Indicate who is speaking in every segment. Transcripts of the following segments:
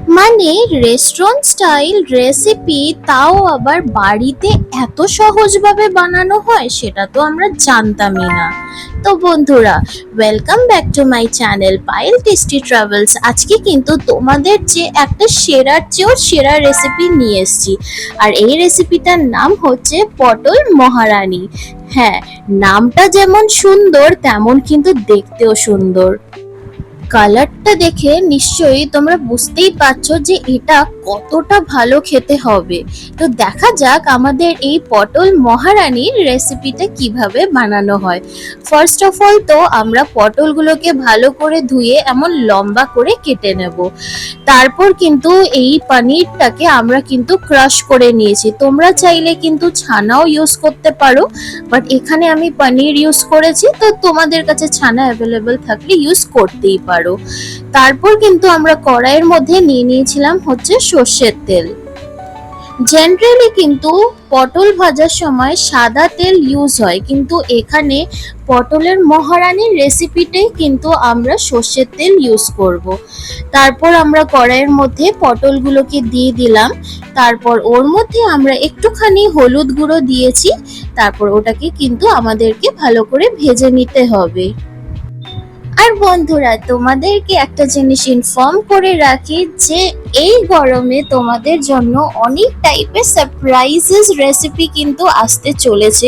Speaker 1: মানে restaurant style recipe, তাও আবার বাড়িতে এত সহজভাবে বানানো হয় সেটা তো আমরা জানতামই না। তো বন্ধুরা, welcome back to my channel Payel tasty travels. আজকে কিন্তু তোমাদের যে একটা সেরার চেয়েও সেরা রেসিপি নিয়ে এসেছি। আর এই রেসিপিটার নাম হচ্ছে পটল মহারানী। হ্যাঁ, নামটা যেমন সুন্দর তেমন কিন্তু দেখতেও সুন্দর। কালারটা দেখে নিশ্চয়ই তোমরা বুঝতেই পারছো যে এটা কতটা ভালো খেতে হবে। তো দেখা যাক আমাদের এই পটল মহারানীর রেসিপিটা কিভাবে বানানো হয়। ফার্স্ট অফ অল তো আমরা পটলগুলোকে ভালো করে ধুয়ে এমন লম্বা করে কেটে নেব। তারপর কিন্তু এই পনিরটাকে আমরা কিন্তু ক্রাশ করে নিয়েছি। তোমরা চাইলে কিন্তু ছানাও ইউজ করতে পারো, বাট এখানে আমি পনির ইউজ করেছি, তো তোমাদের কাছে ছানা অ্যাভেলেবল থাকলে ইউজ করতেই পারো। তারপর কিন্তু আমরা কড়াইয়ের মধ্যে নিয়ে নিয়েছিলাম হচ্ছে সর্ষের তেল। জেনারেলি কিন্তু পটল ভাজার সময় সাদা তেল ইউজ হয়, কিন্তু এখানে পটলের মহারানীর রেসিপিটাই কিন্তু আমরা সর্ষের তেল ইউজ করব। তারপর আমরা কড়াইয়ের মধ্যে পটলগুলোকে দিয়ে দিলাম। তারপর ওর মধ্যে আমরা একটুখানি হলুদ গুঁড়ো দিয়েছি। তারপর ওটাকে কিন্তু আমাদেরকে ভালো করে ভেজে নিতে হবে। আর বন্ধুরা, তোমাদেরকে একটা জিনিস ইনফর্ম করে রাখি যে এই গরমে তোমাদের জন্য অনেক টাইপের সারপ্রাইজেস রেসিপি কিন্তু আসতে চলেছে।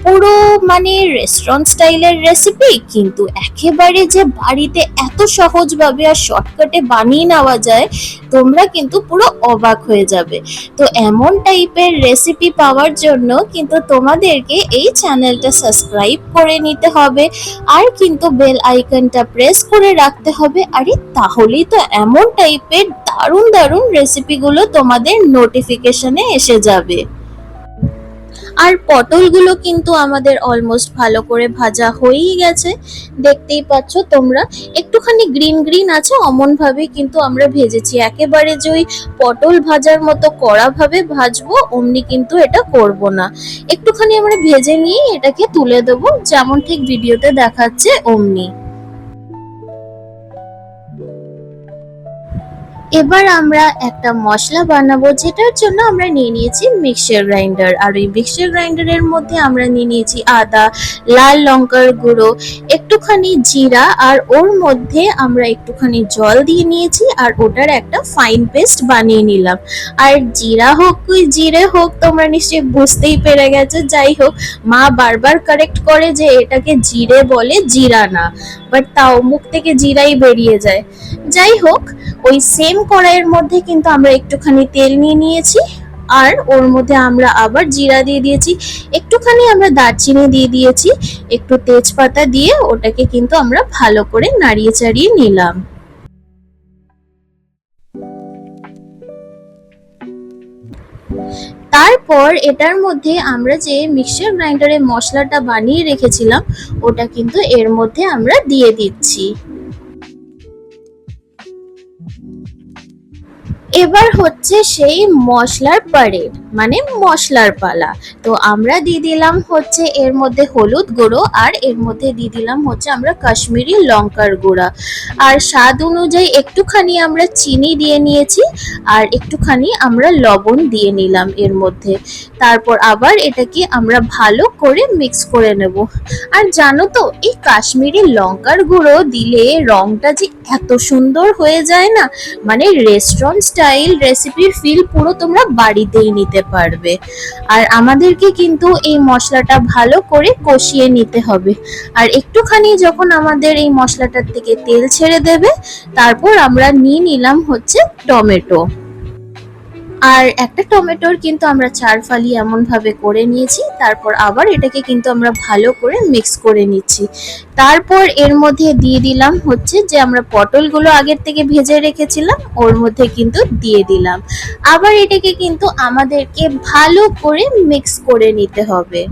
Speaker 1: পুরো মানে রেস্টুরেন্ট স্টাইলের রেসিপি, কিন্তু একেবারে যে বাড়িতে এত সহজভাবে আর শর্টকাটে বানিয়ে নেওয়া যায়, তোমরা কিন্তু পুরো অবাক হয়ে যাবে। তো এমন টাইপের রেসিপি পাওয়ার জন্য কিন্তু তোমাদেরকে এই চ্যানেলটা সাবস্ক্রাইব করে নিতে হবে, আর কিন্তু বেল আইকনটা প্রেস করে রাখতে হবে। আরে তাহলেই তো এমন টাইপের দারুণ দারুণ রেসিপিগুলো তোমাদের নোটিফিকেশনে এসে যাবে। আর পটলগুলো কিন্তু আমাদের অলমোস্ট ভালো করে ভাজা হয়েই গেছে, দেখতেই পাচ্ছ তোমরা। একটুখানি গ্রিন গ্রিন আছে, অমন ভাবে কিন্তু আমরা ভেজেছি। একেবারে যে ওই পটল ভাজার মতো কড়া ভাবে ভাজবো অমনি কিন্তু এটা করব না। একটুখানি আমরা ভেজে নিয়ে এটাকে তুলে দেবো, যেমন ঠিক ভিডিওতে দেখাচ্ছে অমনি। এবার আমরা একটা মশলা বানাবো, যেটার জন্য আমরা নিয়ে নিয়েছি মিক্সচার গ্রাইন্ডার। আর ওই মিক্সচার গ্রাইন্ডারের মধ্যে আমরা নিয়ে নিয়েছি আদা, লাল লঙ্কার গুঁড়ো, একটুখানি জিরা, আর ওর মধ্যে আমরা একটুখানি জল দিয়ে নিয়েছি, আর ওটার একটা ফাইন পেস্ট বানিয়ে নিলাম। আর জিরা হোক কি জিরে হোক, তোমরা নিশ্চয়ই বুঝতেই পেরে গেছো। যাই হোক, মা বারবার কারেক্ট করে যে এটাকে জিরে বলে, জিরা না, বাট তাও মুখ থেকে জিরাই বেরিয়ে যায়। যাই হোক, ওই সেম কড়াইয়ের মধ্যে কিন্তু আমরা একটুখানি তেল নিয়ে নিয়েছি, আর ওর মধ্যে আমরা আবার জিরা দিয়ে দিয়েছি, একটুখানি আমরা দারচিনি দিয়ে দিয়েছি, একটু তেজপাতা দিয়ে ওটাকে কিন্তু আমরা ভালো করে নাড়িয়ে চাড়িয়ে নিলাম। তারপর এটার মধ্যে আমরা যে মিক্সচার গ্রাইন্ডারে মশলাটা বানিয়ে রেখেছিলাম ওটা কিন্তু এর মধ্যে আমরা দিয়ে দিচ্ছি। এবার হচ্ছে সেই মশলার পারেড, মানে মশলার পালা। তো আমরা দিয়ে দিলাম হচ্ছে এর মধ্যে হলুদ গুঁড়ো, আর এর মধ্যে দিয়ে দিলাম হচ্ছে আমরা কাশ্মীরি লঙ্কার গুঁড়া, আর স্বাদ অনুযায়ী একটুখানি আমরা চিনি দিয়ে নিয়েছি, আর একটুখানি আমরা লবণ দিয়ে নিলাম এর মধ্যে। তারপর আবার এটাকে আমরা ভালো করে মিক্স করে নেব। আর জানো তো, এই কাশ্মীরি লঙ্কার গুঁড়ো দিলে রংটা যে এত সুন্দর হয়ে যায় না, মানে রেস্টুরেন্ট স্টাইল রেসিপির ফিল পুরো তোমরা বাড়িতেই নিতে পারবে। আর আমাদেরকে কিন্তু এই মশলাটা ভালো করে কষিয়ে নিতে হবে। আর একটুখানি যখন আমাদের এই মশলাটার থেকে তেল ছেড়ে দেবে, তারপর আমরা নিয়ে নিলাম হচ্ছে টমেটো। আর একটা টমেটোর কিন্তু আমরা 4 ফালি এমন ভাবে করে নিয়েছি। তারপর আবার এটাকে কিন্তু আমরা ভালো করে মিক্স করে নিচ্ছি। তারপর এর মধ্যে দিয়ে দিলাম হচ্ছে যে আমরা পটলগুলো আগের থেকে ভেজে রেখেছিলাম, ওর মধ্যে কিন্তু দিয়ে দিলাম। আবার এটাকে কিন্তু আমাদেরকে ভালো করে মিক্স করে নিতে হবে।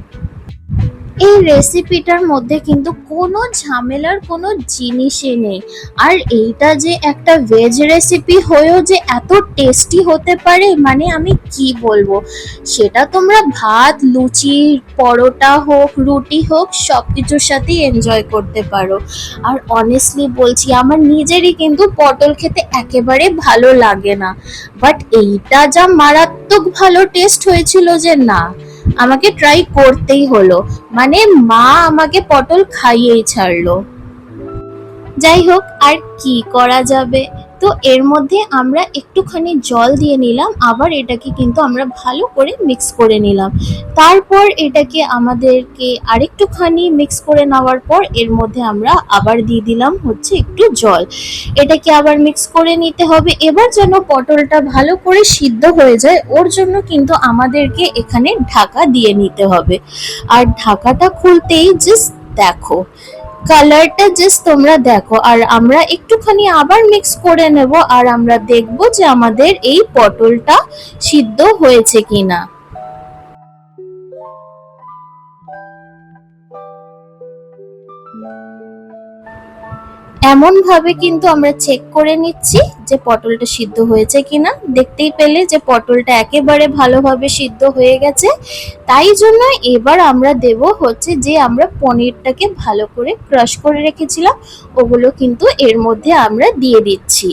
Speaker 1: এই রেসিপিটার মধ্যে কিন্তু কোনো ঝামেলার কোনো জিনিসই নেই। আর এইটা যে একটা ভেজ রেসিপি হয়েও যে এত টেস্টি হতে পারে, মানে আমি কি বলবো। সেটা তোমরা ভাত, লুচি, পরোটা হোক, রুটি হোক, সব কিছুর সাথেই এনজয় করতে পারো। আর অনেস্টলি বলছি, আমার নিজেরই কিন্তু পটল খেতে একেবারে ভালো লাগে না, বাট এইটা যা মারাত্মক ভালো টেস্ট হয়েছিল যে না, আমাকে ট্রাই করতেই হলো। মানে মা আমাকে পটল খাইয়েই ছাড়লো। যাই হোক, আর কি করা যাবে। তো এর মধ্যে আমরা একটুখানি জল দিয়ে নিলাম, আবার এটাকে কিন্তু আমরা ভালো করে মিক্স করে নিলাম। তারপর এটাকে আমাদেরকে আরেকটুখানি মিক্স করে নেওয়ার পর এর মধ্যে আমরা আবার দিয়ে দিলাম হচ্ছে একটু জল। এটাকে আবার মিক্স করে নিতে হবে। এবার যেন পটলটা ভালো করে সিদ্ধ হয়ে যায়, ওর জন্য কিন্তু আমাদেরকে এখানে ঢাকা দিয়ে নিতে হবে। আর ঢাকাটা খুলতেই জাস্ট দেখো, কালারটা জাস্ট তোমরা দেখো। আর আমরা একটুখানি আবার মিক্স করে নেব, আর আমরা দেখব যে আমাদের এই পটলটা সিদ্ধ হয়েছে কিনা। এমন ভাবে কিন্তু আমরা চেক করে নিচ্ছি যে পটলটা সিদ্ধ হয়েছে কিনা। দেখতেই পেলে যে পটলটা একেবারে ভালোভাবে সিদ্ধ হয়ে গেছে। তাই জন্য এবার আমরা দেব হচ্ছে যে আমরা পনিরটাকে ভালো করে ক্রাশ করে রেখেছিলাম, ওগুলো কিন্তু এর মধ্যে আমরা দিয়ে দিচ্ছি।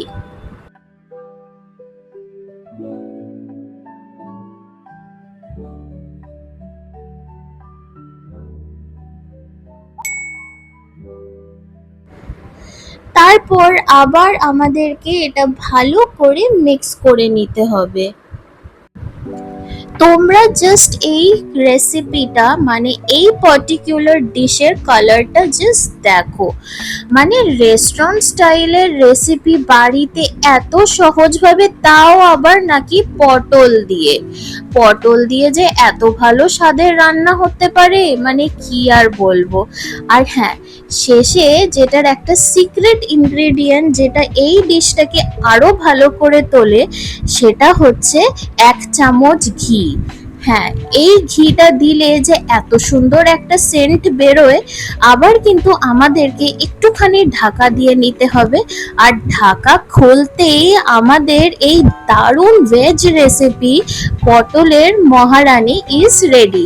Speaker 1: তারপর আবার আমাদেরকে এটা ভালো করে মিক্স করে নিতে হবে। তোমরা জাস্ট এই রেসিপিটা, মানে এই পার্টিকুলার ডিশের কালারটা জাস্ট দেখো। মানে রেস্টুরেন্ট স্টাইলের রেসিপি বাড়িতে এত সহজভাবে, তাও আবার নাকি পটল দিয়ে। পটল দিয়ে যে এত ভালো স্বাদের রান্না হতে পারে, মানে কি আর বলবো। আর হ্যাঁ, শেষে যেটার একটা সিক্রেট ইনগ্রেডিয়েন্ট যেটা এই ডিশটাকে আরো ভালো করে তোলে, সেটা হচ্ছে 1 চামচ ঘি। হ্যাঁ, এই ঘিটা দিলে যে এত সুন্দর একটা সেন্ট বেরোয়। আবার কিন্তু আমাদেরকে একটুখানি ঢাকা দিয়ে নিতে হবে। আর ঢাকা খুলতেই আমাদের এই দারুণ ভেজ রেসিপি পটলের মহারানী ইজ রেডি।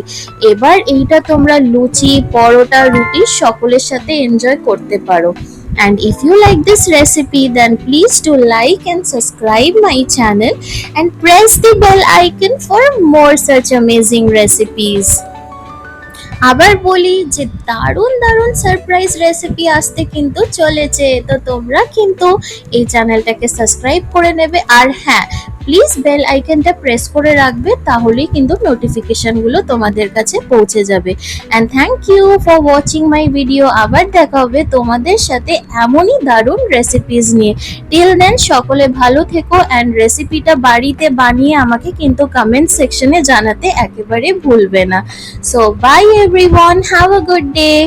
Speaker 1: এবার এইটা তোমরা লুচি, পরোটা, রুটি সকলের সাথে এনজয় করতে পারো। And if you like this recipe, then please do like and subscribe my channel and press the bell icon for more such amazing recipes. আবার বলি যে দারুণ দারুণ সারপ্রাইজ রেসিপি আসতে কিন্তু চলেছে, তো তোমরা কিন্তু এই চ্যানেলটাকে সাবস্ক্রাইব করে নেবে। আর হ্যাঁ, প্লিজ বেল আইকনটা প্রেস করে রাখবে, তাহলেই কিন্তু নোটিফিকেশনগুলো তোমাদের কাছে পৌঁছে যাবে। And thank you for watching my video. আবার দেখা হবে তোমাদের সাথে এমনই দারুণ রেসিপিস নিয়ে। টিল দেন সকলে ভালো থেকো, অ্যান্ড রেসিপিটা বাড়িতে বানিয়ে আমাকে কিন্তু কমেন্ট সেকশনে জানাতে একেবারে ভুলবে না। So bye everyone, have a good day.